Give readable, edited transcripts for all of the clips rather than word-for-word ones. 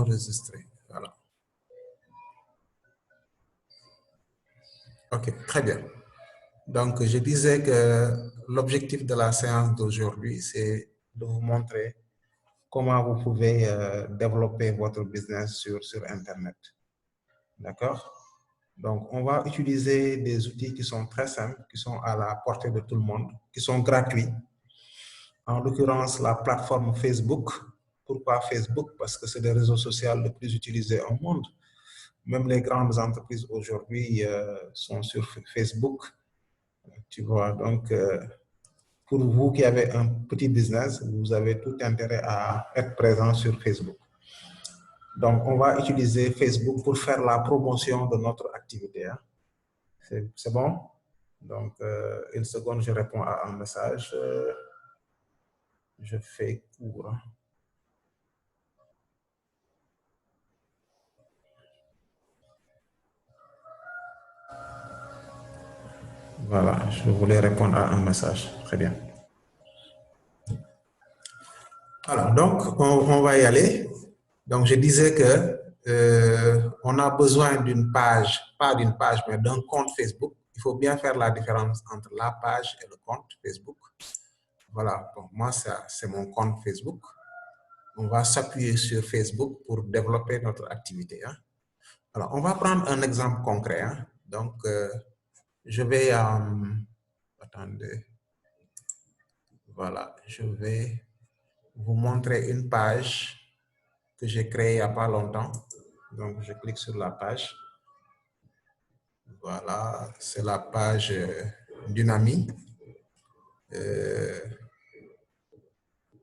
enregistrer. Voilà. OK, très bien. Donc, je disais que l'objectif de la séance d'aujourd'hui, c'est de vous montrer comment vous pouvez développer votre business sur Internet. D'accord? Donc, on va utiliser des outils qui sont très simples, qui sont à la portée de tout le monde, qui sont gratuits. En l'occurrence, la plateforme Facebook. Pourquoi Facebook? Parce que c'est le réseau social le plus utilisé au monde. Même les grandes entreprises aujourd'hui sont sur Facebook. Tu vois, donc, pour vous qui avez un petit business, vous avez tout intérêt à être présent sur Facebook. Donc, on va utiliser Facebook pour faire la promotion de notre activité. Hein. C'est bon? Donc, une seconde, je réponds à un message. Je fais court. Voilà, je voulais répondre à un message. Très bien. Alors, donc, on va y aller. Donc, je disais que on a besoin d'une page, pas d'une page, mais d'un compte Facebook. Il faut bien faire la différence entre la page et le compte Facebook. Voilà, donc moi, c'est mon compte Facebook. On va s'appuyer sur Facebook pour développer notre activité. Hein. Alors, on va prendre un exemple concret. Hein. Donc, je vais... attendez. Voilà, je vais vous montrer une page que j'ai créée il n'y a pas longtemps. Donc, je clique sur la page. Voilà, c'est la page d'une amie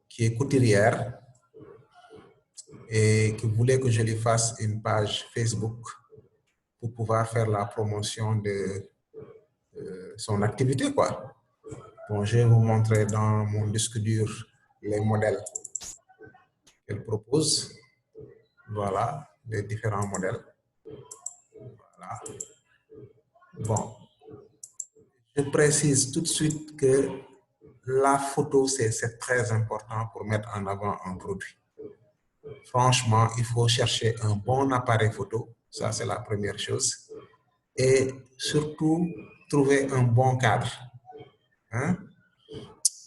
qui est couturière et qui voulait que je lui fasse une page Facebook pour pouvoir faire la promotion de son activité, quoi. Bon, je vais vous montrer dans mon disque dur les modèles qu'elle propose. Voilà, les différents modèles. Voilà. Bon, je précise tout de suite que la photo, c'est très important pour mettre en avant un produit. Franchement, il faut chercher un bon appareil photo. Ça, c'est la première chose. Et surtout, trouver un bon cadre. Hein?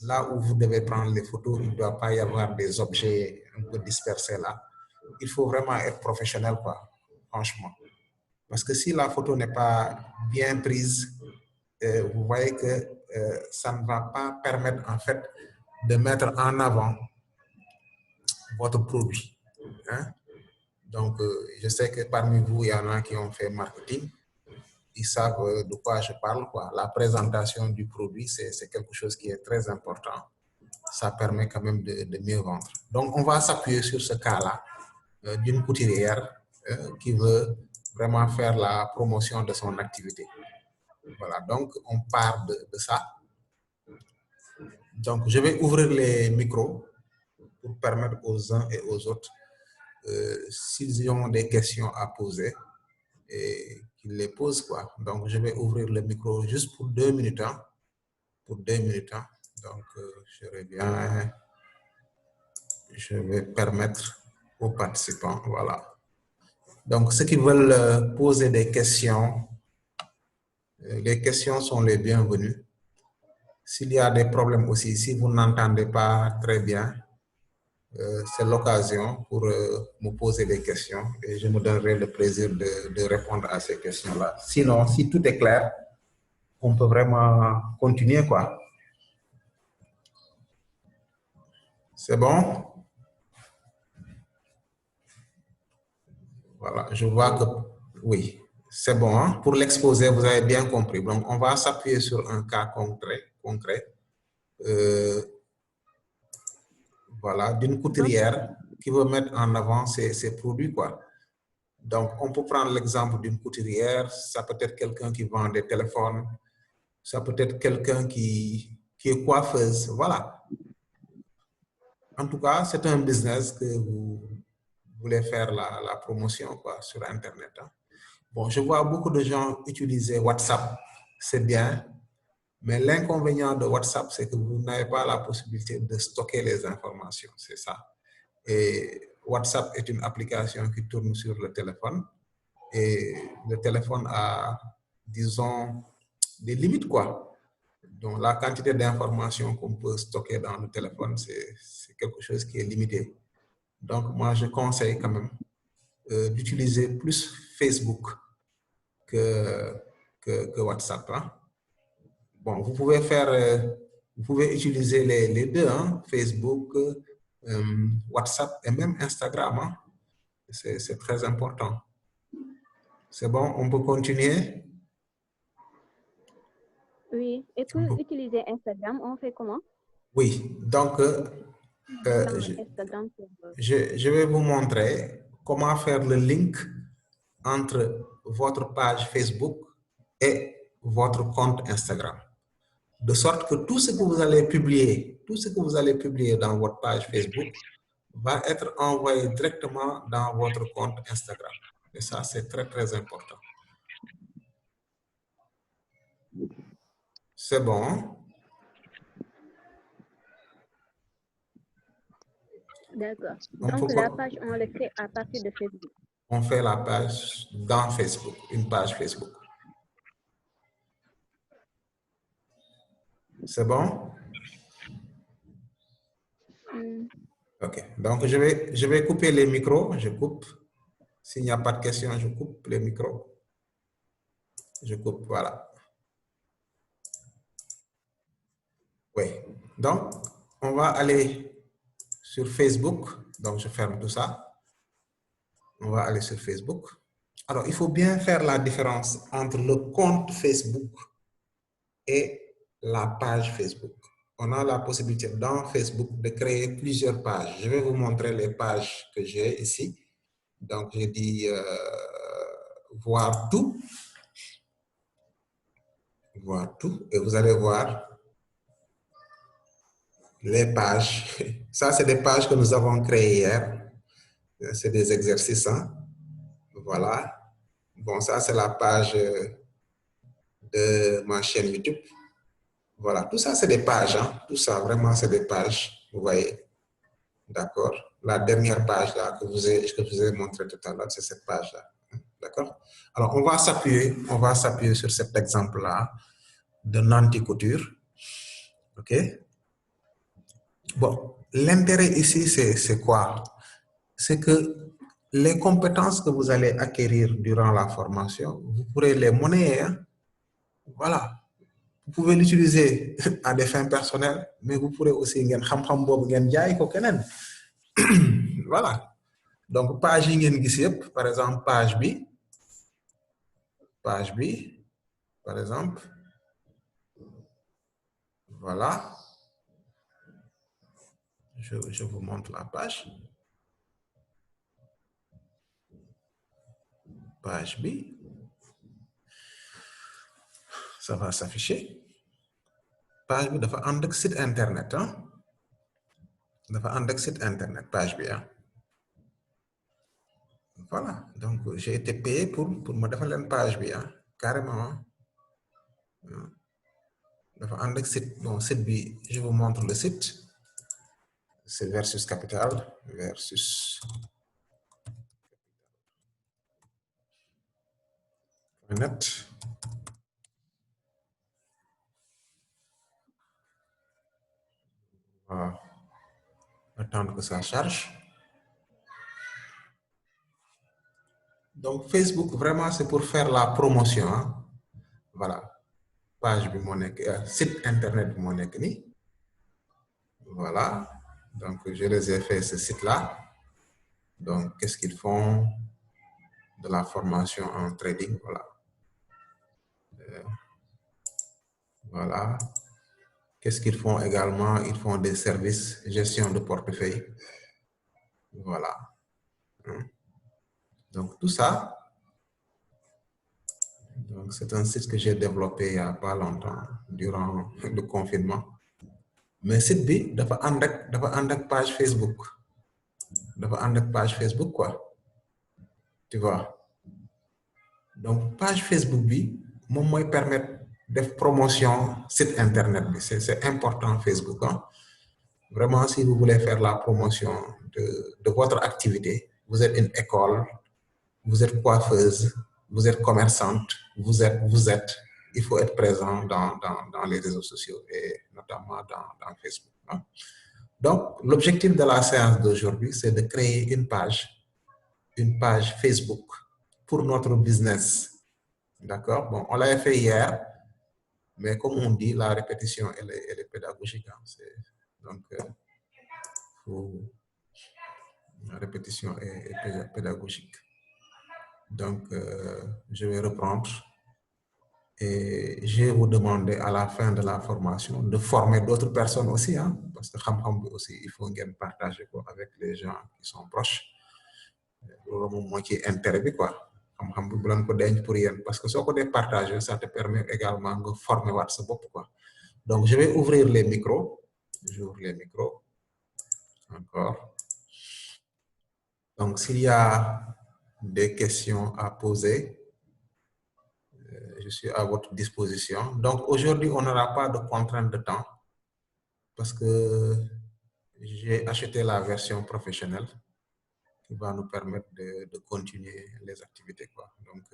Là où vous devez prendre les photos, il ne doit pas y avoir des objets un peu dispersés là. Il faut vraiment être professionnel, quoi, franchement. Parce que si la photo n'est pas bien prise, vous voyez que ça ne va pas permettre en fait de mettre en avant votre produit. Hein? Donc, je sais que parmi vous, il y en a qui ont fait marketing. Ils savent de quoi je parle, quoi. La présentation du produit, c'est quelque chose qui est très important. Ça permet quand même de mieux vendre. Donc, on va s'appuyer sur ce cas-là d'une couturière qui veut vraiment faire la promotion de son activité. Voilà, donc on part de ça. Donc, je vais ouvrir les micros pour permettre aux uns et aux autres, s'ils ont des questions à poser, et qu'ils les posent, quoi. Donc, je vais ouvrir le micro juste pour 2 minutes. Hein, pour 2 minutes. Hein. Donc, je reviens. Je vais permettre aux participants, voilà. Donc, ceux qui veulent poser des questions, les questions sont les bienvenues. S'il y a des problèmes aussi, si vous n'entendez pas très bien, c'est l'occasion pour me poser des questions et je me donnerai le plaisir de répondre à ces questions-là. Sinon, si tout est clair, on peut vraiment continuer, quoi. C'est bon? Voilà, je vois que oui, c'est bon. Hein? Pour l'exposé, vous avez bien compris. Donc, on va s'appuyer sur un cas concret. Voilà, d'une couturière qui veut mettre en avant ses produits, quoi. Donc, on peut prendre l'exemple d'une couturière. Ça peut être quelqu'un qui vend des téléphones. Ça peut être quelqu'un qui est coiffeuse. Voilà. En tout cas, c'est un business que vous voulez faire la promotion, quoi, sur Internet. Hein. Bon, je vois beaucoup de gens utiliser WhatsApp. C'est bien. Mais l'inconvénient de WhatsApp, c'est que vous n'avez pas la possibilité de stocker les informations. C'est ça. Et WhatsApp est une application qui tourne sur le téléphone et le téléphone a, disons, des limites, quoi. Donc, la quantité d'informations qu'on peut stocker dans le téléphone, c'est quelque chose qui est limité. Donc, moi, je conseille quand même d'utiliser plus Facebook que WhatsApp. Hein. Bon, vous pouvez vous pouvez utiliser les deux, hein, Facebook, WhatsApp et même Instagram. Hein. C'est très important. C'est bon, on peut continuer? Oui, et pour utiliser Instagram, on fait comment? Oui, donc je vais vous montrer comment faire le link entre votre page Facebook et votre compte Instagram. De sorte que tout ce que vous allez publier, dans votre page Facebook va être envoyé directement dans votre compte Instagram. Et ça, c'est très, très important. C'est bon? D'accord. Donc, la page, on le crée à partir de Facebook. On fait la page dans Facebook, une page Facebook. C'est bon? OK. Donc, je vais couper les micros. Je coupe. S'il n'y a pas de questions, je coupe les micros. Je coupe, voilà. Oui. Donc, on va aller sur Facebook. Donc, je ferme tout ça. On va aller sur Facebook. Alors, il faut bien faire la différence entre le compte Facebook et la page Facebook. On a la possibilité dans Facebook de créer plusieurs pages. Je vais vous montrer les pages que j'ai ici. Donc, je dis voir tout. Voir tout. Et vous allez voir les pages. Ça, c'est des pages que nous avons créées hier. C'est des exercices. Hein? Voilà. Bon, ça, c'est la page de ma chaîne YouTube. Voilà. Tout ça, c'est des pages. Hein? Tout ça, vraiment, c'est des pages. Vous voyez. D'accord. La dernière page là, que je vous ai montré tout à l'heure, c'est cette page-là. D'accord. Alors, on va s'appuyer sur cet exemple-là de Nanti Couture. OK. Bon, l'intérêt ici, c'est quoi? C'est que les compétences que vous allez acquérir durant la formation, vous pourrez les monnayer. Hein? Voilà. Vous pouvez l'utiliser à des fins personnelles, mais vous pourrez aussi voilà. Donc, page par exemple, page B, par exemple. Voilà. Je vous montre la page. Page B. Ça va s'afficher. Page B dafa ànd ak site internet. Hein? Dafa ànd ak site internet, page B. Hein? Voilà. Donc, j'ai été payé pour me faire une page B. Hein? Carrément. Hein? Dafa ànd ak site. Bon, site B, je vous montre le site. C'est Versus Capital. Versus net. Voilà. Attendre que ça charge. Donc, Facebook, vraiment, c'est pour faire la promotion. Hein? Voilà. Page bi site internet bi moo nekk ni. Voilà. Donc, je les ai fait ce site-là. Donc, qu'est-ce qu'ils font? De la formation en trading. Voilà. Voilà. Qu'est-ce qu'ils font également? Ils font des services, gestion de portefeuille. Voilà. Donc, tout ça, c'est un site que j'ai développé il n'y a pas longtemps, durant le confinement. Mais site B, dafa ànd ak page Facebook. Dafa ànd ak page Facebook, quoi. Tu vois? Donc, page Facebook, moi, moi, permettre de promotion site internet. C'est important, Facebook. Hein? Vraiment, si vous voulez faire la promotion de votre activité, vous êtes une école, vous êtes coiffeuse, vous êtes commerçante, il faut être présent dans les réseaux sociaux et notamment dans Facebook. Hein. Donc, l'objectif de la séance d'aujourd'hui, c'est de créer une page Facebook pour notre business. D'accord? Bon, on l'avait fait hier, mais comme on dit, la répétition, elle est pédagogique. Hein. Donc, la répétition est pédagogique. Donc, je vais reprendre et je vais vous demander à la fin de la formation de former d'autres personnes aussi, hein, parce que aussi, il faut partager quoi, avec les gens qui sont proches. Moi qui est intérêt, quoi. Parce que ce qu'on partager, ça te permet également de former WhatsApp. Quoi. Donc, je vais ouvrir les micros. J'ouvre les micros. Encore. Donc, s'il y a des questions à poser, je suis à votre disposition. Donc, aujourd'hui, on n'aura pas de contrainte de temps parce que j'ai acheté la version professionnelle qui va nous permettre de continuer les activités. Quoi. Donc,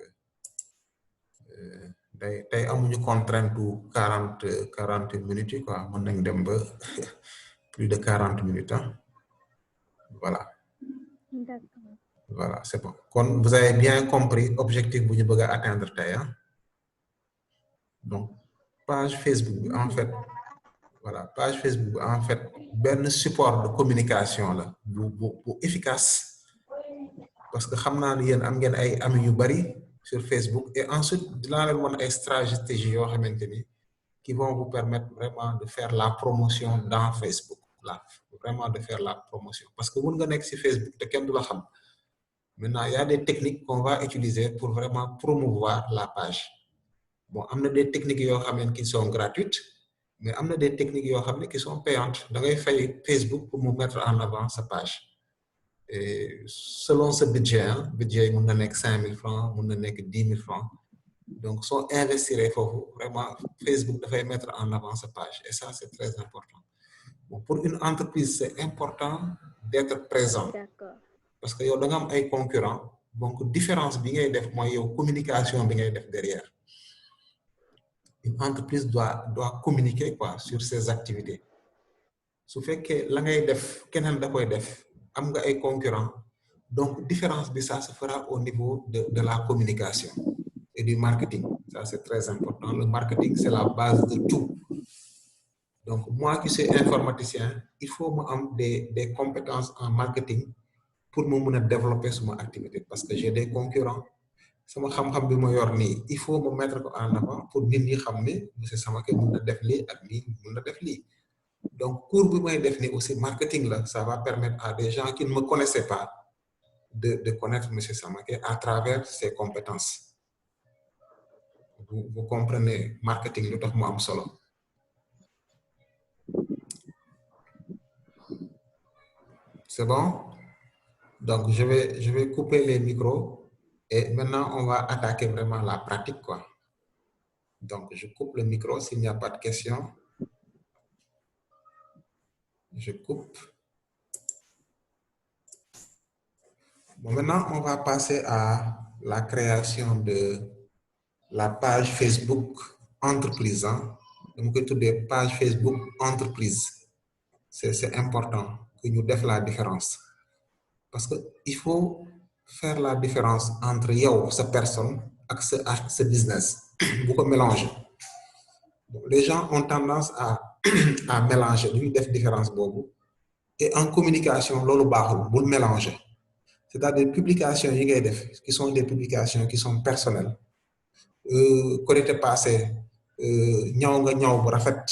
tey amuñu contrainte de 40 minutes quoi mën nañ dem ba plus de 40 minutes hein? Voilà. D'accord. Voilà, c'est bon. Kon vous avez bien compris objectif bu ñu bëgg a atteindre tey hein? Donc page Facebook en fait voilà page Facebook en fait benn support de communication la bu efficace parce que xam naa ni yéen am ngeen ay amis yu bari sur Facebook et ensuite dinaa leen wan ay stratégies yoo xamante ni qui vont vous permettre vraiment de faire la promotion dans Facebook. Là, vraiment de faire la promotion. Parce que vous n'avez pas sur Facebook, maintenant, il y a des techniques qu'on va utiliser pour vraiment promouvoir la page. Bon, il y a des techniques qui sont gratuites, mais il y a des techniques qui sont payantes. Vous avez fait Facebook pour vous mettre en avant sa page. Et selon ce budget, budget, il y a 5 000 francs, il y a 10 000 francs. Donc, soit investir, il faut vraiment, Facebook devrait mettre en avant sa page. Et ça, c'est très important. Bon, pour une entreprise, c'est important d'être présent. Parce que y a des concurrents. Donc, différence, il y a une communication derrière. Une entreprise doit communiquer quoi, sur ses activités. Ce fait que la ngay def, kenen da koy def, am nga ay concurrents. Donc, différence, ça se fera au niveau de la communication et du marketing. Ça, c'est très important. Le marketing, c'est la base de tout. Donc, moi qui suis informaticien, il faut avoir des compétences en marketing pour me développer sur ma activité. Parce que j'ai des concurrents. Il faut me mettre en avant pour que les gens sachent que je suis Donc, pour que aussi marketing, là, ça va permettre à des gens qui ne me connaissaient pas de connaître M. Samake à travers ses compétences. Vous comprenez, marketing, le temps am solo. C'est bon? Donc, je vais couper les micros et maintenant, on va attaquer vraiment la pratique, quoi. Donc, je coupe le micro s'il n'y a pas de questions. Je coupe. Bon, maintenant, on va passer à la création de la page Facebook entreprise. Donc, toutes des pages Facebook entreprise. C'est important que nous fassions la différence. Parce qu'il faut faire la différence entre yo, cette personne, et ce business. Beaucoup mélanger. Les gens ont tendance à mélanger, lui def différence beaucoup. Et en communication, lolo bahul, vous le mélangez. C'est-à-dire des publications qui sont des publications qui sont personnelles. Quand tu passé, ñaw nga ñaw bu rafet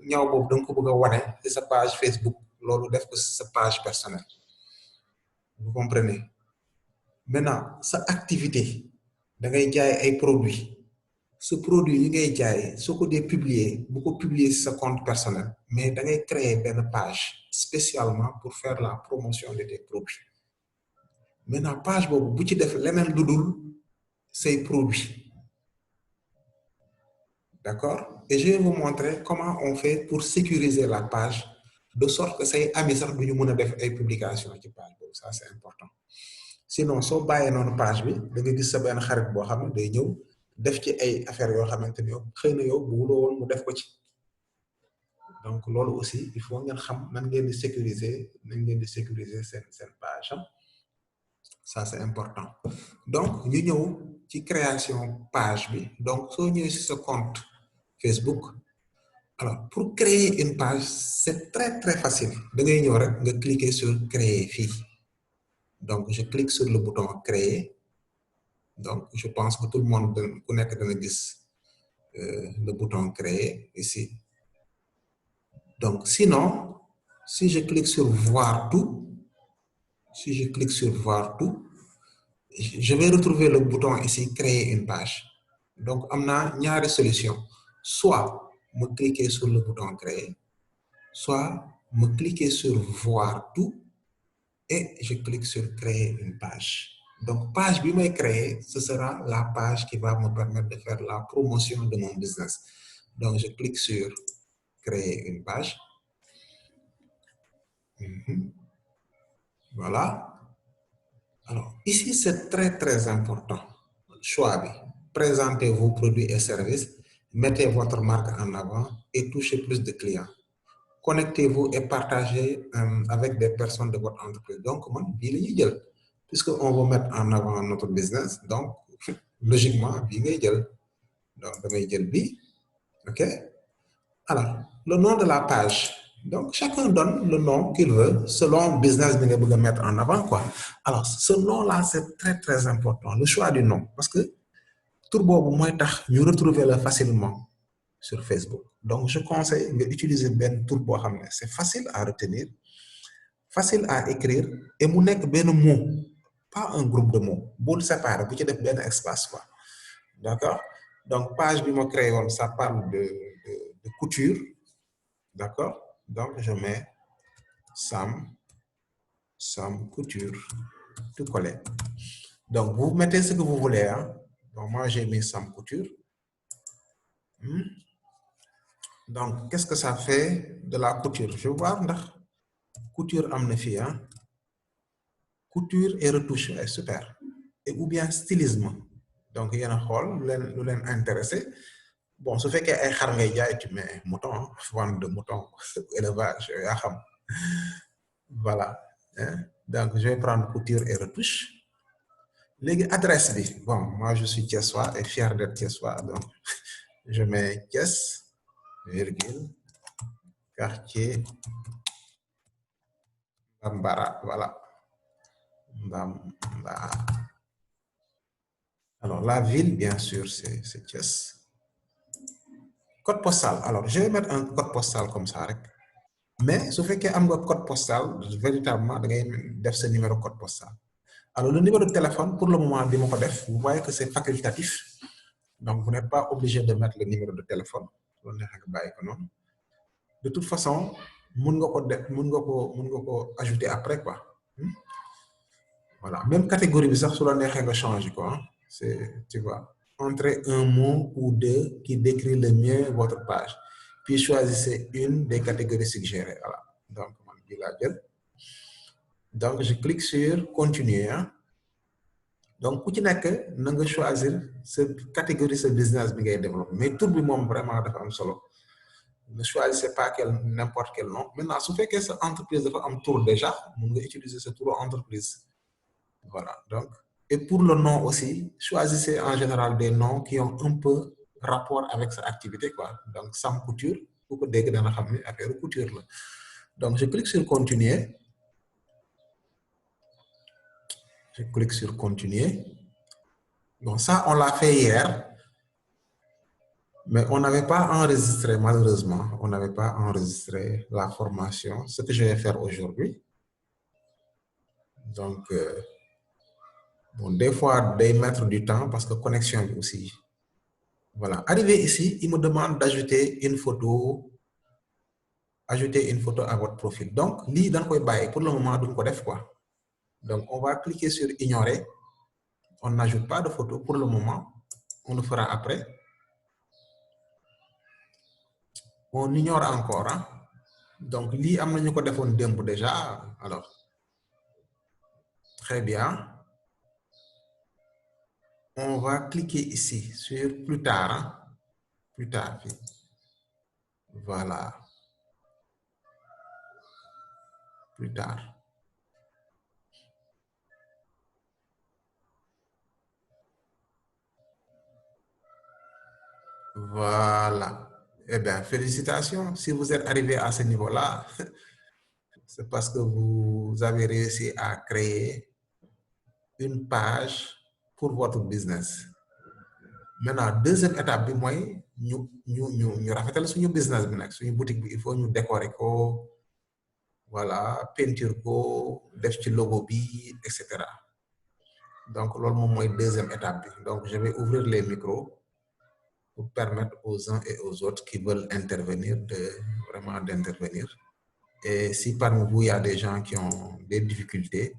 ñaw bobu dang ko bëgg wone ci sa page Facebook lolu def ko sa page personnelle. Vous comprenez? Maintenant, sa activité, da ngay jaay ay produits. Ce produit yi ngay jaay soko dé publier, bu ko publier sur sa compte personnel, mais da ngay créer une page spécialement pour faire la promotion de tes produits. Maintenant, page bobu bu ci def leneen dudul ces produits. D'accord? Et je vais vous montrer comment on fait pour sécuriser la page de sorte que say amis sax duñu mën a def ay publication ci page boobu, ça c'est important. Sinon soo bàyyee noonu page bi da nga gis sa benn xarit boo xam ne day ñëw def ci ay affaires yoo xamante ni yow xëy na yow bëgguloo woon mu def ko ci. Donc loolu aussi il faut ngeen xam nan ngeen di sécuriser seen page. Ça c'est important. Donc ñu ñëw ci création page bi. Donc soo ñëwee ci sa compte Facebook, alors pour créer une page c'est très facile. Da ngay ñëw rek nga cliquer sur créer fii. Donc je clique sur le bouton créer. Donc je pense que tout le monde ku nekk dana gis le bouton créer ici. Donc sinon si je clique sur voir tout, je vais retrouver le bouton ici créer une page. Donc am na ñaari solution, soit me cliquer sur le bouton créer, soit me cliquer sur voir tout et je clique sur créer une page. Donc page bi may créer, ce sera la page qui va me permettre de faire la promotion de mon business. Donc je clique sur créer une page. Voilà. Alors ici c'est très important. Choix bi. Présentez vos produits et services, mettez votre marque en avant et touchez plus de clients. Connectez-vous et partagez avec des personnes de votre entreprise. Donc man bii la ñuy jël puisque on veut mettre en avant notre business, donc logiquement bii ngay jël. Donc damay jël bii, ok. Alors le nom de la page. Donc chacun donne le nom qu'il veut selon business bi nga bëgg a mettre en avant quoi. Alors ce nom-là c'est très important, le choix du nom, parce que tur boobu mooy tax ñu retrouver le facilement sur Facebook. Donc je conseille nga utiliser benn tur boo xam ne c'est facile à retenir, facile à écrire et mu nekk benn mot, pas un groupe de mots. Bul séparer bu ci def benn espace quoi. D'accord? Donc page bi ma créé woon ça parle de couture. D'accord? Donc je mets Sam Couture, tout collé. Donc vous mettez ce que vous voulez, hein. Donc moi j'ai mis Sam Couture. Donc qu'est-ce que ça fait de la couture? Je vais voir ndax couture am na fii, hein. Couture et retouche, super. Et ou bien stylisme. Donc yéen a xool lu leen intéressé. Bon su fekkee ay xar ngay jaay tu mets mouton, vente de mouton, élevage yaa xam. Voilà. Donc je vais prendre couture et retouche. Léegi adresse bi, bon moi je suis thiessois et fier d'être thiessois, donc je mets Thiès, virgule, quartier Bambara, voilà. Bambara. Alors la ville bien sûr c'est Thiès. Code postal, alors je vais mettre un code postal comme ça rek. Mais su fekkee am nga code postal véritablement da ngay def sa numéro code postal. Alors le numéro de téléphone pour le moment bi ma ko def, vous voyez que c'est facultatif. Donc vous n'êtes pas obligé de mettre le numéro de téléphone. Loolu neex nga bàyyi ko noonu. De toute façon mën nga ko ajouter après quoi. Voilà, même catégorie bi sax su la neexee nga changer quoi. C'est, tu vois, entrez un mot ou deux qui décrit le mieux votre page. Puis choisissez une des catégories suggérées. Voilà. Donc man bii laa jël. Donc je clique sur continuer, hein. Donc ku ci nekk na nga choisir sa catégorie sa business bi ngay développer, mais tur bi moom vraiment dafa am solo. Ne choisissez pas n'importe quel nom. Maintenant su fekkee sa entreprise dafa am tour déjà, mën nga utiliser sa tour entreprise. Voilà. Donc et pour le nom aussi, choisissez en général des noms qui ont un peu rapport avec sa activité quoi. Donc Sam Couture, ku ko dégg dana xam ne affaire couture la. Donc je clique sur continuer. Je clique sur continuer. Donc ça, on l'a fait hier, mais on n'avait pas enregistré, malheureusement, on n'avait pas enregistré la formation, ce que je vais faire aujourd'hui. Donc, bon, des fois, day mettre du temps parce que connexion aussi. Voilà. Arrivé ici, il me demande d'ajouter une photo à votre profil. Donc, lii dañ koy bàyyi pour le moment duñ ko def quoi. Donc, on va cliquer sur ignorer. On n'ajoute pas de photo pour le moment. On le fera après. On ignore encore, hein. Donc, li am nañu ko defoon démb déjà. Alors, très bien. On va cliquer ici sur plus tard. Hein? Plus tard. Voilà. Plus tard. Voilà. Eh bien, félicitations. Si vous êtes arrivé à ce niveau-là, c'est parce que vous avez réussi à créer une page pour votre business. Maintenant, deuxième étape, nous rafetons sur business, sur une boutique, il faut nous décorer, voilà, peinture, def ci logo bi, etc. Donc, c'est la deuxième étape. Donc, je vais ouvrir les micros pour permettre aux uns et aux autres qui veulent intervenir vraiment d'intervenir. Et si parmi vous, il y a des gens qui ont des difficultés,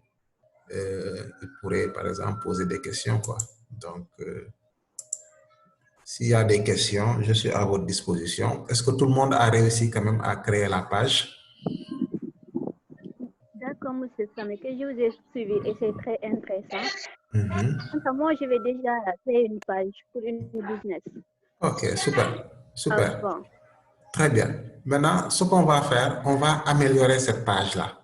ils pourraient, par exemple, poser des questions, quoi. Donc, s'il y a des questions, je suis à votre disposition. Est-ce que tout le monde a réussi quand même à créer la page? D'accord, monsieur Samé, que je vous ai suivi et c'est très intéressant. Moi, je vais déjà créer une page pour une business. Ok, super, super. Bon. Très bien. Maintenant, ce qu'on va faire, on va améliorer cette page-là.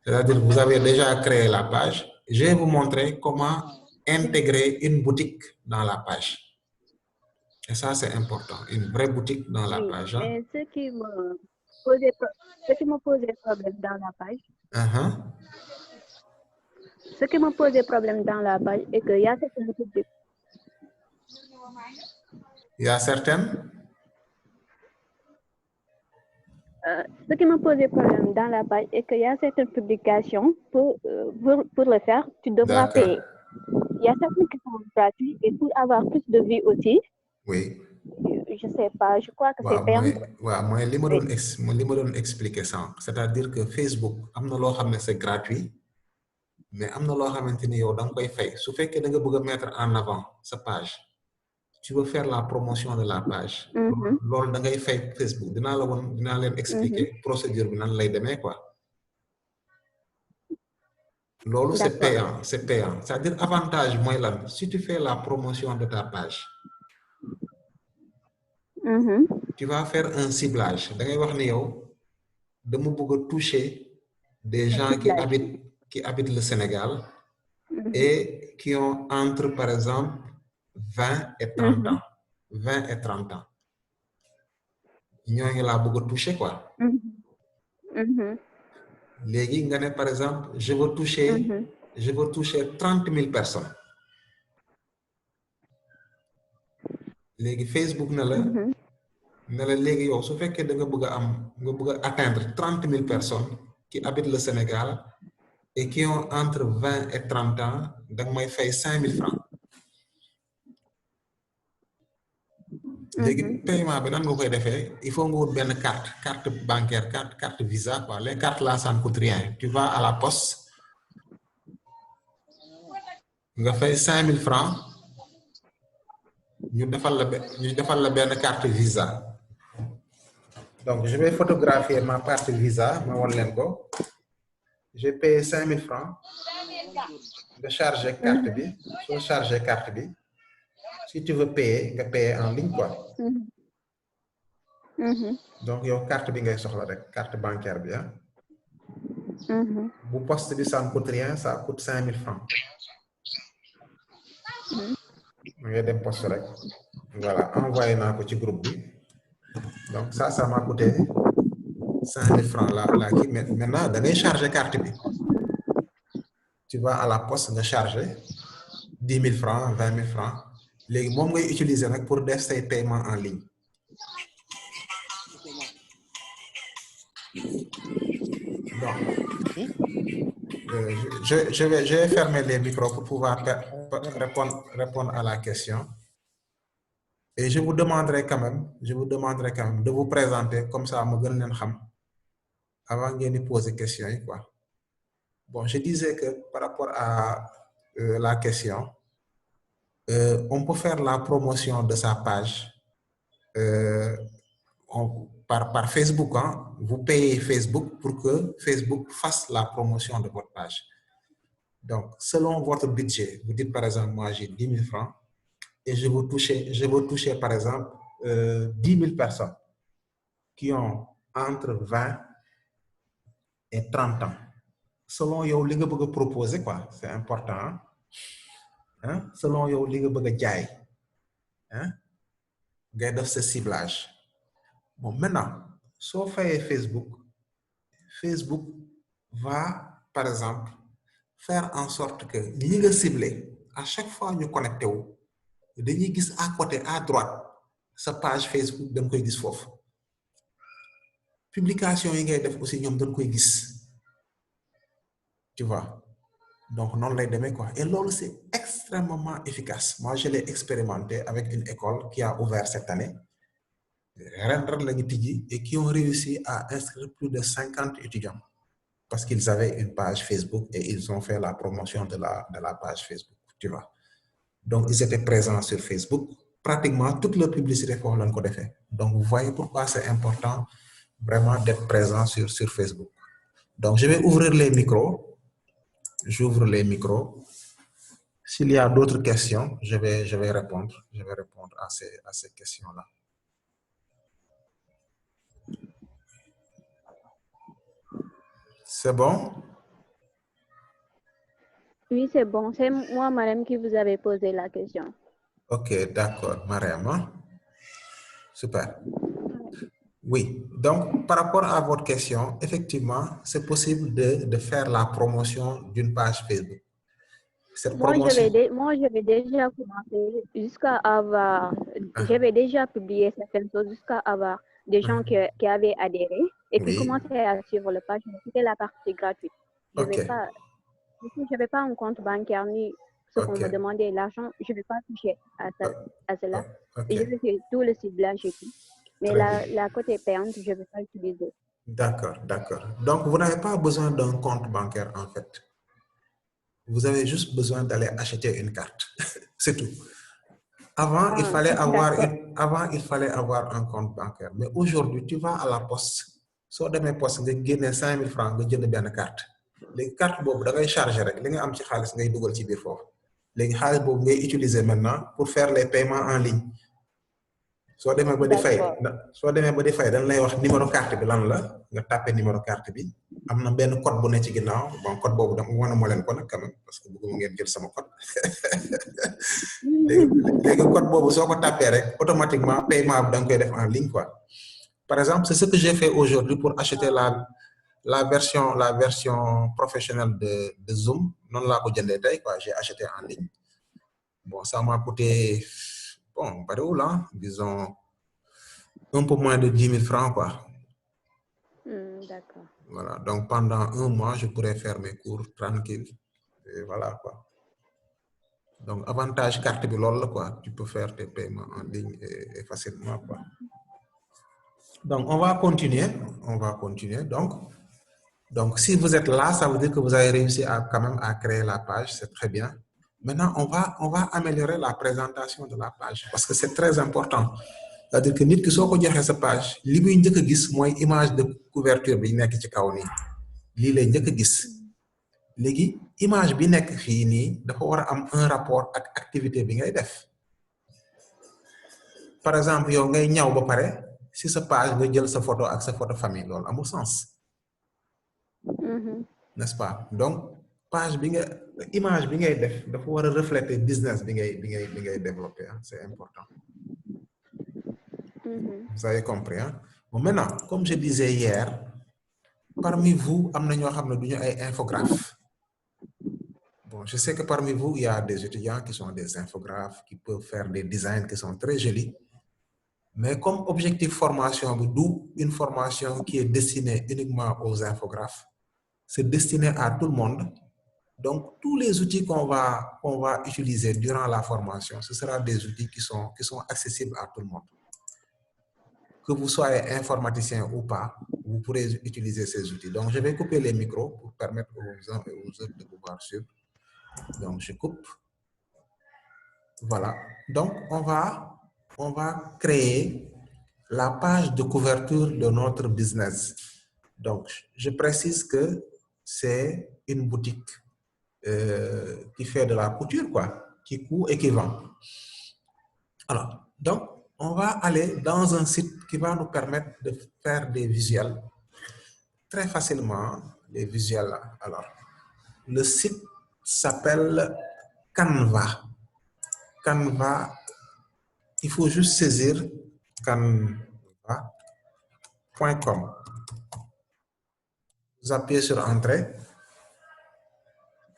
C'est-à-dire, vous avez déjà créé la page. Je vais vous montrer comment intégrer une boutique dans la page. Et ça, c'est important. Une vraie boutique dans la page. Hein? Mais ce qui me posait problème dans la page, ce qui me posait problème dans la page est qu'il y a certaines boutiques. Il y a certaines? Ce qui me posait problème dans la page est qu'il y a certaines publications, pour le faire, tu devras payer. Il y a certaines qui sont gratuites et pour avoir plus de vues aussi. Oui. Je ne sais pas, je crois que c'est payant. Moi, je vais expliquer ça. C'est-à-dire que Facebook, c'est gratuit, mais tu veux mettre en avant sa page. Tu veux faire la promotion de la page. Lors da ngay fay Facebook, dina len expliquer procédure bi nan lay démé quoi. Lolu c'est payant, c'est payant. C'est-à-dire avantage moy lan, si tu fais la promotion de ta page. Tu vas faire un ciblage. Da ngay wax ni yow dama bëgg toucher des gens qui habitent le Sénégal et qui ont entre par exemple 20 et 30 ans. 20 et 30 ans. Ñooñu laa bëgg a toucher quoi. Légui nga né par exemple je veux toucher 30 000 personnes. Légui Facebook na la légui yow su fekkee da nga bëgg atteindre 30 000 personnes qui habitent le Sénégal et qui ont entre 20 et 30 ans da nga may fay 5 000 francs. Légui paiement bi nan nga koy défé il faut nga wut ben carte bancaire, carte Visa quoi. Les cartes là ça ne coûte rien. Tu vas à la poste nga fay 5 000 francs ñu défal la ben carte Visa. Donc je vais photographier ma carte Visa, ma won len ko. J'ai payé 5 000 francs. De charger carte bi, so charger carte bi. Si tu veux payer, nga payer en ligne quoi. Donc yow carte bi ngay soxla rek, carte bancaire bi hein. Bu poste bi ça ne coûte rien, ça coûte 5 000 francs. Ngay dem poste rek. Voilà, envoyé naa ko ci groupe bi. Donc ça m'a coûté 5 000 francs là qui maintenant da ngay charger carte bi. Tu vas à la poste nga charger 10 000 francs, 20 000 francs. Légui mom ngay utiliser nak pour def say paiement en ligne. Donc, je vais fermer les micros pour pouvoir répondre à la question. Et je vous demanderai quand même de vous présenter comme ça ma gën leen xam avant de poser question quoi. Bon, je disais que par rapport à la question, on peut faire la promotion de sa page par Facebook. Hein. Vous payez Facebook pour que Facebook fasse la promotion de votre page. Donc, selon votre budget, vous dites par exemple, moi j'ai 10 000 francs et je veux toucher par exemple 10 000 personnes qui ont entre 20 et 30 ans. Selon yow li nga bëgg proposer quoi, c'est important. Hein? Selon yow li nga bëgg jaay, hein? Ngay def ce ciblage. Bon, maintenant, sauf Facebook, Facebook va, par exemple, faire en sorte que li nga ciblé, à chaque fois ñu connecté wu, dañuy gis à côté, à droite, sa page Facebook dañ koy gis foofu. Publication yi ngay def aussi ñoom dañ koy gis. Tu vois? Donc, non lay demee quoi. Et là, c'est extrêmement efficace. Moi, je l'ai expérimenté avec une école qui a ouvert cette année. Et qui ont réussi à inscrire plus de 50 étudiants parce qu'ils avaient une page Facebook et ils ont fait la promotion de la page Facebook, tu vois. Donc, ils étaient présents sur Facebook. Pratiquement toute leur publicité pour l'on a fait. Donc, vous voyez pourquoi c'est important vraiment d'être présent sur Facebook. Donc, je vais ouvrir les micros. J'ouvre les micros. S'il y a d'autres questions, je vais répondre. Je vais répondre à ces questions-là. C'est bon? Oui, c'est bon. C'est moi, madame, qui vous avait posé la question. Ok, d'accord, Mariam. Hein? Super. Oui, donc par rapport à votre question, effectivement, c'est possible de faire la promotion d'une page Facebook. Cette promotion... Moi, j'avais déjà commencé jusqu'à avoir... J'avais déjà publié certaines choses jusqu'à avoir des gens qui avaient adhéré et qui commençaient à suivre le page. C'était la partie gratuite. Je n'avais pas un compte bancaire ni ce qu'on me demandait l'argent. Je ne vais pas toucher à cela. Et je fais tout le ciblage et tout. Mais la côté payante, je ne vais pas utiliser. D'accord, d'accord. Donc, vous n'avez pas besoin d'un compte bancaire, en fait. Vous avez juste besoin d'aller acheter une carte. C'est tout. Avant, il fallait avoir un compte bancaire. Mais aujourd'hui, tu vas à la poste. Soit de mes postes, tu gagnes 5 000 francs, tu gagnes une carte. Les cartes, tu vas charger. Tu vas charger les cartes, tu vas utiliser maintenant pour faire les paiements en ligne. Soit de mes body file, dañ lay wax numéro carte bi lan la, nga tapé numéro carte bi, amna ben code bu ne ci ginnaw, bon code bobu dama wona mo len ko nak quand même parce que bëgguma ngeen jël sama code. Légui code bobu soko tapé rek automatiquement paiement bi dang koy def en ligne quoi. Par exemple, c'est ce que j'ai fait aujourd'hui pour acheter la version professionnelle de Zoom, non la ko jëndé tay quoi, j'ai acheté en ligne. Bon, ça m'a coûté bon, là, disons un peu moins de 10 000 francs, quoi. D'accord. Voilà, donc pendant un mois, je pourrais faire mes cours tranquille. Et voilà, quoi. Donc, avantage carte bilol, quoi. Tu peux faire tes paiements en ligne et facilement, quoi. Donc, on va continuer. Donc, si vous êtes là, ça veut dire que vous avez réussi quand même à créer la page. C'est très bien. Maintenant, on va améliorer la présentation de la page parce que c'est très important. C'est-à-dire que nit ki soko joxe sa page li muy ñëk gis moy image de couverture bi nekk ci kaw ni li lay ñëk gis légui image bi nekk fi ni dafa wara am un rapport ak activité bi ngay def. Par exemple yow ngay ñaw ba paré si sa page nga jël sa photo ak sa photo famille lool amul sens. N'est-ce pas? Donc page bi nga image bi ngay def dafa wara refléter business bi ngay développer, hein? C'est important. Vous avez compris, hein? Bon, maintenant, comme je disais hier, parmi vous, il y a des infographes. Bon, je sais que parmi vous, il y a des étudiants qui sont des infographes, qui peuvent faire des designs qui sont très jolis. Mais comme objectif formation, d'où une formation qui est destinée uniquement aux infographes, c'est destiné à tout le monde. Donc, tous les outils qu'on va utiliser durant la formation, ce sera des outils qui sont accessibles à tout le monde. Que vous soyez informaticien ou pas, vous pourrez utiliser ces outils. Donc, je vais couper les micros pour permettre aux uns et aux autres de pouvoir suivre. Donc, je coupe. Voilà. Donc, on va créer la page de couverture de notre business. Donc, je précise que c'est une boutique qui fait de la couture, quoi, qui coud et qui vend. Alors, donc, on va aller dans un site qui va nous permettre de faire des visuels très facilement, les visuels là. Alors, le site s'appelle Canva. Canva, il faut juste saisir canva.com. Vous appuyez sur Entrée.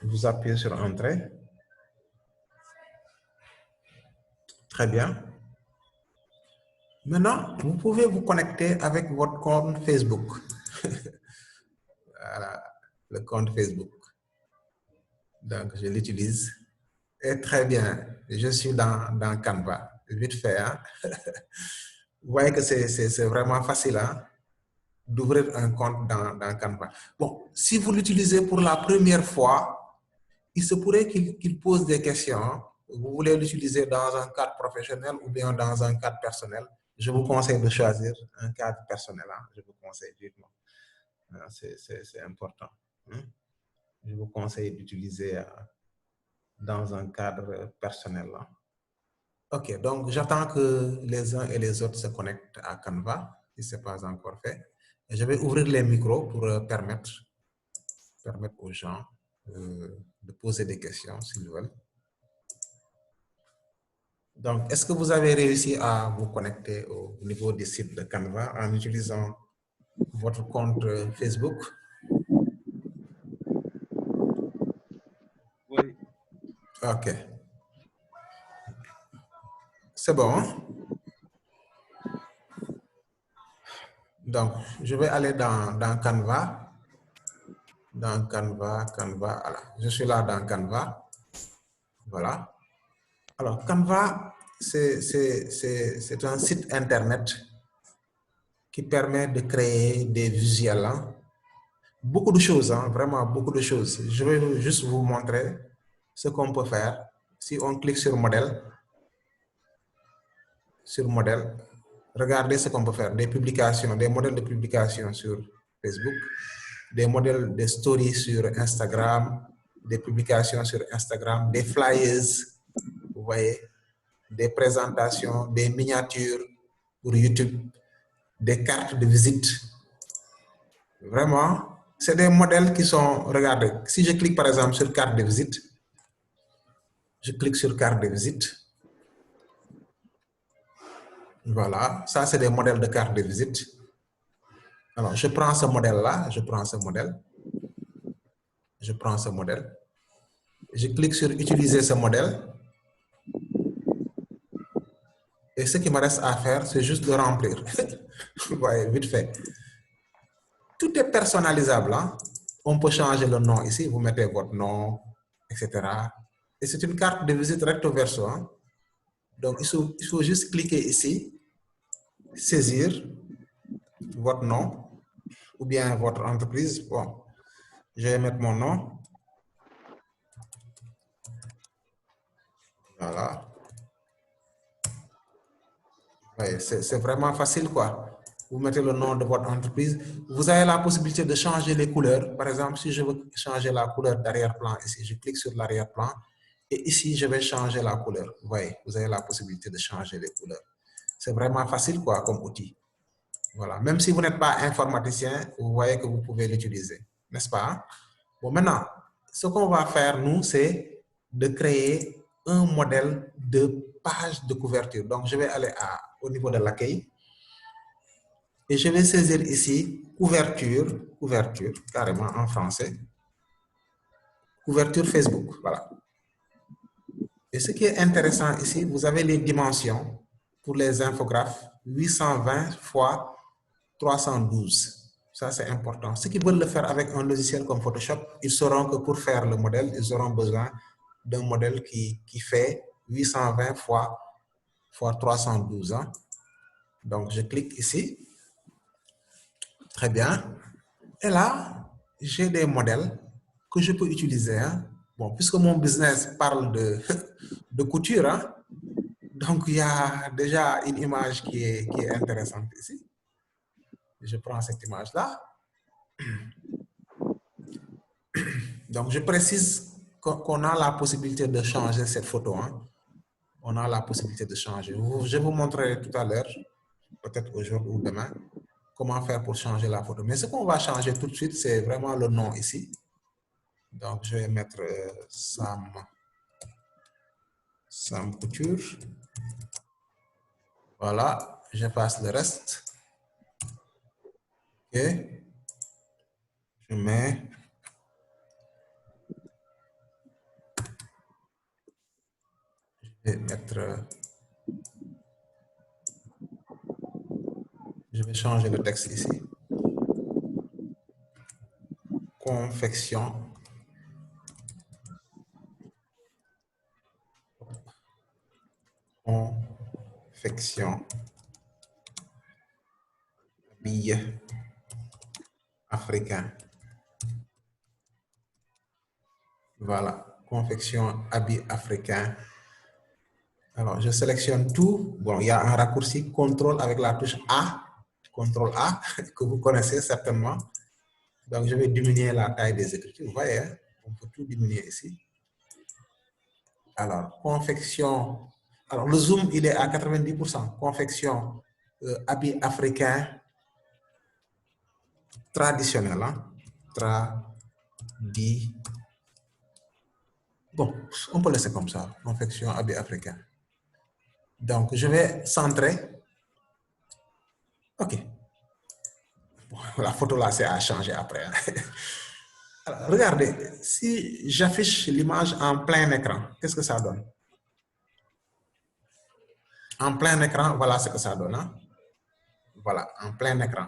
Vous appuyez sur Entrée. Très bien. Maintenant, vous pouvez vous connecter avec votre compte Facebook. Voilà, le compte Facebook. Donc, je l'utilise. Et très bien, je suis dans Canva. Vite fait, hein? Vous voyez que c'est vraiment facile, hein, d'ouvrir un compte dans Canva. Bon, si vous l'utilisez pour la première fois, il se pourrait qu'il pose des questions. Vous voulez l'utiliser dans un cadre professionnel ou bien dans un cadre personnel. Je vous conseille de choisir un cadre personnel. Hein? Je vous conseille vivement. C'est important. Hein? Je vous conseille d'utiliser dans un cadre personnel. Hein? OK, donc j'attends que les uns et les autres se connectent à Canva, si ce n'est pas encore fait. Et je vais ouvrir les micros pour permettre aux gens de poser des questions s'ils veulent. Donc, est-ce que vous avez réussi à vous connecter au niveau du site de Canva en utilisant votre compte Facebook? Oui. OK. C'est bon, hein? Donc, je vais aller dans Canva. Dans Canva, voilà. Je suis là dans Canva. Voilà. Alors, Canva, c'est un site Internet qui permet de créer des visuels. Hein? Beaucoup de choses, hein? Vraiment beaucoup de choses. Je vais juste vous montrer ce qu'on peut faire. Si on clique sur modèle, regardez ce qu'on peut faire. Des publications, des modèles de publication sur Facebook, des modèles de stories sur Instagram, des publications sur Instagram, des flyers, vous voyez, des présentations, des miniatures pour YouTube, des cartes de visite. Vraiment, c'est des modèles qui sont, regardez, si je clique par exemple sur carte de visite, je clique sur carte de visite. Voilà, ça c'est des modèles de carte de visite. Alors, je prends ce modèle-là, je prends ce modèle. Je clique sur utiliser ce modèle. Et ce qui me reste à faire, c'est juste de remplir. Vous voyez, vite fait. Tout est personnalisable. Hein? On peut changer le nom ici, vous mettez votre nom, etc. Et c'est une carte de visite recto verso. Hein? Donc, il faut juste cliquer ici, saisir votre nom ou bien votre entreprise. Bon, je vais mettre mon nom. Voilà. Ouais, c'est vraiment facile, quoi. Vous mettez le nom de votre entreprise. Vous avez la possibilité de changer les couleurs. Par exemple, si je veux changer la couleur d'arrière-plan, ici, je clique sur l'arrière-plan. Et ici, je vais changer la couleur. Vous voyez, vous avez la possibilité de changer les couleurs. C'est vraiment facile, quoi, comme outil. Voilà. Même si vous n'êtes pas informaticien, vous voyez que vous pouvez l'utiliser. N'est-ce pas? Bon, maintenant, ce qu'on va faire, nous, c'est de créer un modèle de page de couverture. Donc, je vais aller au niveau de l'accueil. Et je vais saisir ici couverture, carrément en français. Couverture Facebook, voilà. Et ce qui est intéressant ici, vous avez les dimensions pour les infographes 820 x 312. Ça, c'est important. Ceux qui veulent le faire avec un logiciel comme Photoshop, ils sauront que pour faire le modèle, ils auront besoin d'un modèle qui fait 820 x 312. Hein. Donc, je clique ici. Très bien. Et là, j'ai des modèles que je peux utiliser. Hein. Bon, puisque mon business parle de couture, hein, Donc, il y a déjà une image qui est intéressante ici. Je prends cette image-là. Donc, je précise qu'on a la possibilité de changer cette photo. Hein. On a la possibilité de changer. Je vous montrerai tout à l'heure, peut-être aujourd'hui ou demain, comment faire pour changer la photo. Mais ce qu'on va changer tout de suite, c'est vraiment le nom ici. Donc, je vais mettre Sam Couture. Voilà, j'efface le reste. OK. Je mets... Je vais mettre... Je vais changer le texte ici. Confection. Confection. Billet africain. Voilà, confection habit africain. Alors, je sélectionne tout. Bon, il y a un raccourci contrôle avec la touche A, contrôle A, que vous connaissez certainement. Donc, je vais diminuer la taille des écritures. Vous voyez, hein? On peut tout diminuer ici. Alors, confection. Alors, le zoom, il est à 90%. Confection habit africain traditionnel. Hein? Bon, on peut laisser comme ça. Confection habit africain. Donc, je vais centrer. OK. Bon, la photo là, c'est à changer après. Alors, regardez, si j'affiche l'image en plein écran, qu'est-ce que ça donne? En plein écran, voilà ce que ça donne. Hein? Voilà, en plein écran.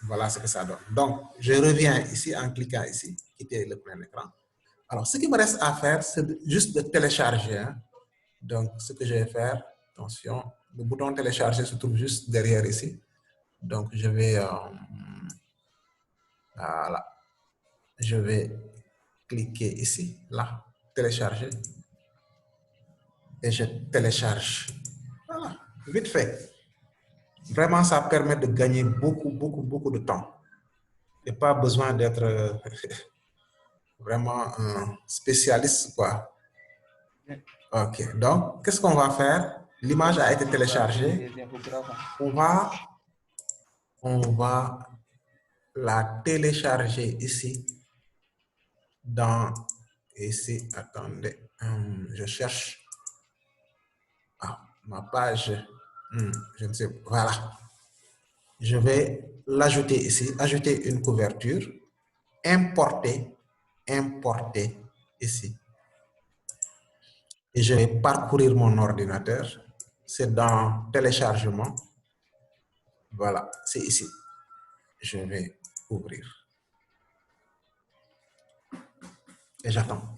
Voilà ce que ça donne. Donc, je reviens ici en cliquant ici, quitter le plein écran. Alors, ce qui me reste à faire, c'est juste de télécharger. Hein? Donc, ce que je vais faire, attention, le bouton télécharger se trouve juste derrière ici. Donc, je vais... voilà. Je vais cliquer ici, là, télécharger. Et je télécharge. Voilà, vite fait. Vraiment, ça permet de gagner beaucoup de temps. Et pas besoin d'être vraiment un spécialiste, quoi. OK, donc, qu'est-ce qu'on va faire? L'image a été téléchargée. On va la télécharger ici. Ici, attendez, je cherche ma page. Je ne sais pas. Voilà. Je vais l'ajouter ici, ajouter une couverture, importer ici. Et je vais parcourir mon ordinateur. C'est dans téléchargement. Voilà, c'est ici. Je vais ouvrir. Et j'attends.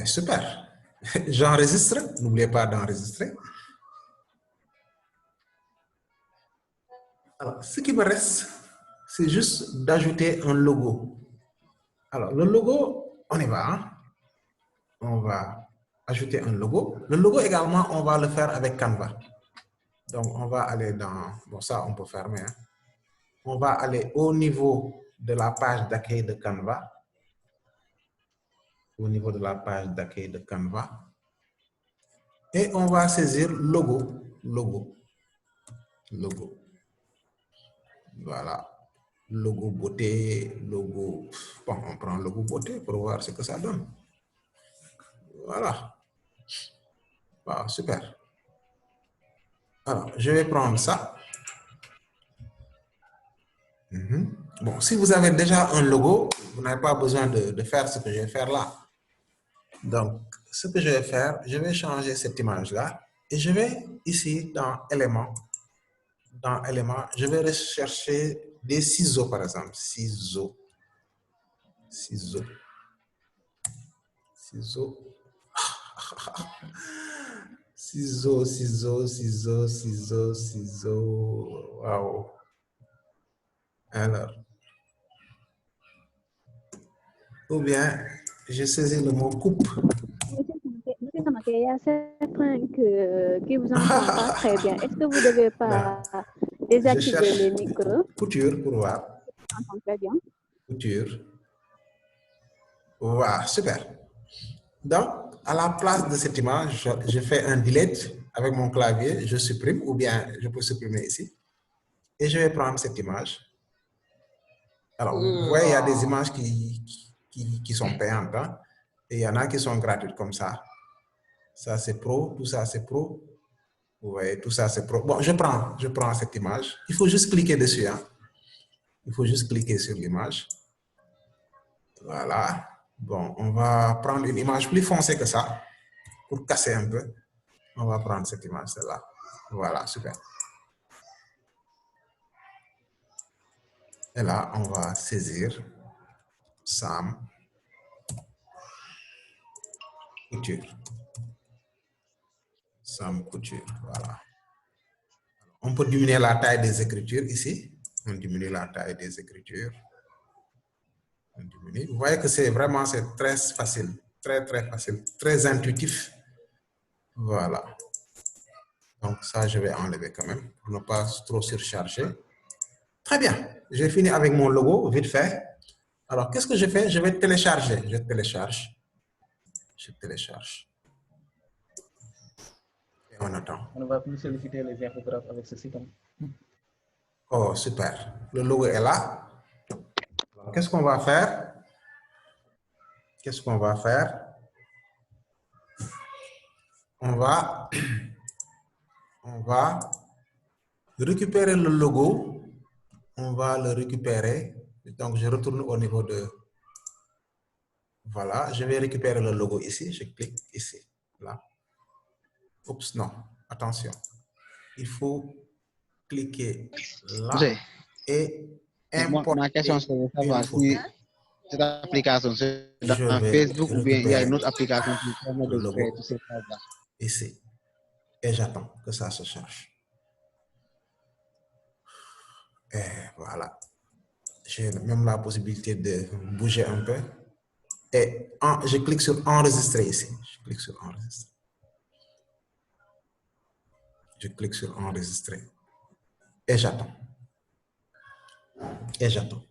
Super. J'enregistre. N'oubliez pas d'enregistrer. Alors, ce qui me reste, c'est juste d'ajouter un logo. Alors, le logo, on y va. Hein? On va ajouter un logo. Le logo également, on va le faire avec Canva. Donc, on va aller dans... Bon, ça, on peut fermer. Hein? On va aller au niveau de la page d'accueil de Canva. Au niveau de la page d'accueil de Canva. Et on va saisir logo. Voilà. Logo beauté, logo... Bon, on prend logo beauté pour voir ce que ça donne. Voilà. Wow, super. Alors, je vais prendre ça. Bon, si vous avez déjà un logo, vous n'avez pas besoin de faire ce que je vais faire là. Donc, ce que je vais faire, je vais changer cette image-là et je vais ici dans éléments. Dans éléments, je vais rechercher des ciseaux, par exemple. Ciseaux. Wow. Alors. Ou bien, je saisis le mot coupe. il y a certains qui vous entendent pas très bien. Est-ce que vous ne devez pas désactiver les micros? Couture pour voir. Très bien. Couture. Voilà, super. Donc, à la place de cette image, je fais un delete avec mon clavier, je supprime, ou bien je peux supprimer ici. Et je vais prendre cette image. Alors, vous voyez, il y a des images qui sont payantes, hein, et il y en a qui sont gratuites comme ça. Ça, c'est pro, tout ça, c'est pro. Vous voyez, tout ça, c'est pro. Bon, je prends cette image. Il faut juste cliquer dessus. Hein. Il faut juste cliquer sur l'image. Voilà. Bon, on va prendre une image plus foncée que ça pour casser un peu. On va prendre cette image, celle-là. Voilà, super. Et là, on va saisir Sam Couture. Sam Couture, voilà. On peut diminuer la taille des écritures ici. On diminue la taille des écritures. On diminue. Vous voyez que c'est vraiment très facile. Très, très facile. Très intuitif. Voilà. Donc ça, je vais enlever quand même pour ne pas trop surcharger. Très bien. J'ai fini avec mon logo, vite fait. Alors, qu'est-ce que je fais? Je vais télécharger. Je télécharge. Je télécharge. Et on attend. On ne va plus solliciter les infographes avec ce site. Oh, super. Le logo est là. Qu'est-ce qu'on va faire? Qu'est-ce qu'on va faire? On va récupérer le logo. On va le récupérer. Donc, je retourne au niveau de... Voilà, je vais récupérer le logo ici. Je clique ici. Là. Oups, non. Attention. Il faut cliquer là et importer. Ma question, c'est de savoir si cette application, c'est dans Facebook ou bien il y a une autre application qui permet de créer tous ces pages-là. Ici. Et j'attends que ça se charge. Et voilà. J'ai même la possibilité de bouger un peu. Et je clique sur enregistrer ici. Je clique sur enregistrer. Je clique sur enregistrer. Et j'attends. Et j'attends.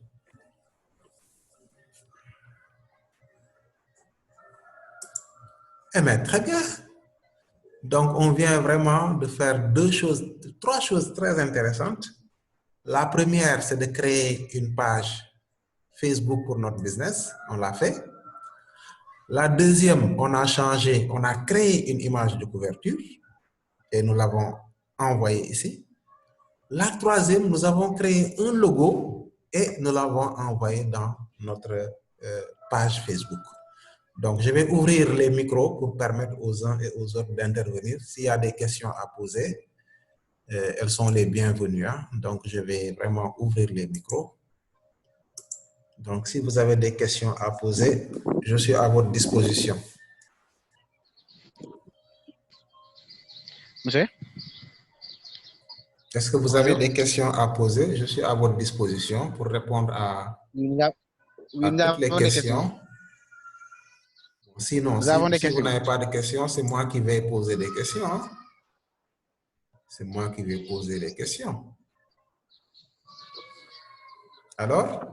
Eh bien, très bien. Donc, on vient vraiment de faire trois choses très intéressantes. La première, c'est de créer une page Facebook pour notre business. On l'a fait. La deuxième, on a créé une image de couverture et nous l'avons envoyée ici. La troisième, nous avons créé un logo et nous l'avons envoyé dans notre page Facebook. Donc, je vais ouvrir les micros pour permettre aux uns et aux autres d'intervenir. S'il y a des questions à poser, elles sont les bienvenues. Hein? Donc, je vais vraiment ouvrir les micros. Donc, si vous avez des questions à poser, je suis à votre disposition. Monsieur? Est-ce que vous avez des questions à poser? Je suis à votre disposition pour répondre à toutes les questions. Sinon, si vous n'avez pas de questions, c'est moi qui vais poser des questions. Hein? C'est moi qui vais poser des questions. Alors?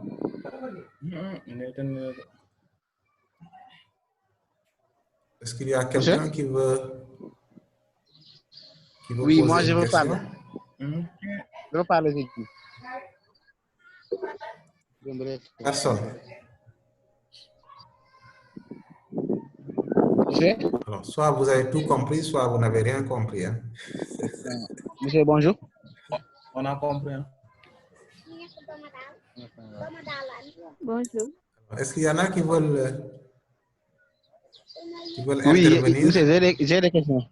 Est-ce qu'il y a quelqu'un qui veut oui, poser moi je une veux question? parler. Je veux parler avec vous. Personne. Monsieur? Alors, soit vous avez tout compris, soit vous n'avez rien compris. Hein? Monsieur, bonjour. On a compris. Hein? Bonjour. Est-ce qu'il y en a qui veulent Oui, intervenir? monsieur, j'ai des questions.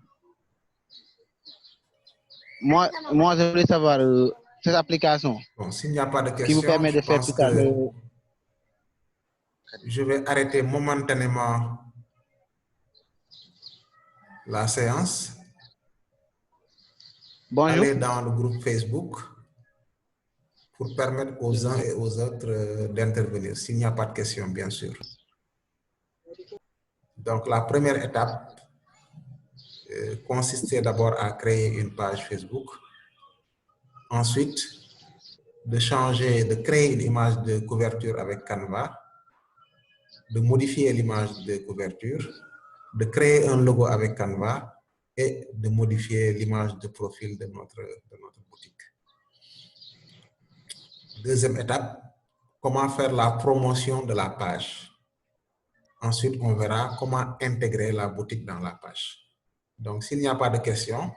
Moi, je voulais savoir cette application. Bon, s'il n'y a pas de questions, qui vous permet de faire tout ça. Je vais arrêter momentanément la séance. Bonjour. Allez dans le groupe Facebook pour permettre aux uns et aux autres d'intervenir, s'il n'y a pas de questions, bien sûr. Donc, la première étape, consistait d'abord à créer une page Facebook. Ensuite, de créer une image de couverture avec Canva, de modifier l'image de couverture, de créer un logo avec Canva et de modifier l'image de profil de notre boutique. Deuxième étape, comment faire la promotion de la page. Ensuite, on verra comment intégrer la boutique dans la page. Donc, s'il n'y a pas de questions,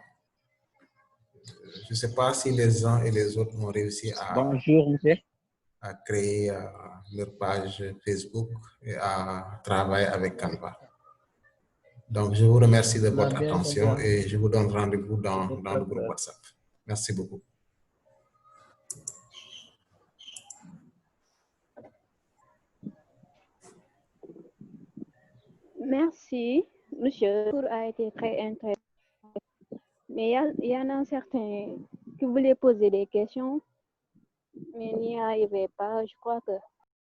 je ne sais pas si les uns et les autres ont réussi Bonjour, monsieur. À créer leur page Facebook et à travailler avec Canva. Donc, je vous remercie de votre attention et je vous donne rendez-vous dans le groupe WhatsApp. Merci beaucoup. Merci, monsieur. Le cours a été très intéressant. Mais il y en a certains qui voulaient poser des questions, mais n'y arrivaient pas. Je crois que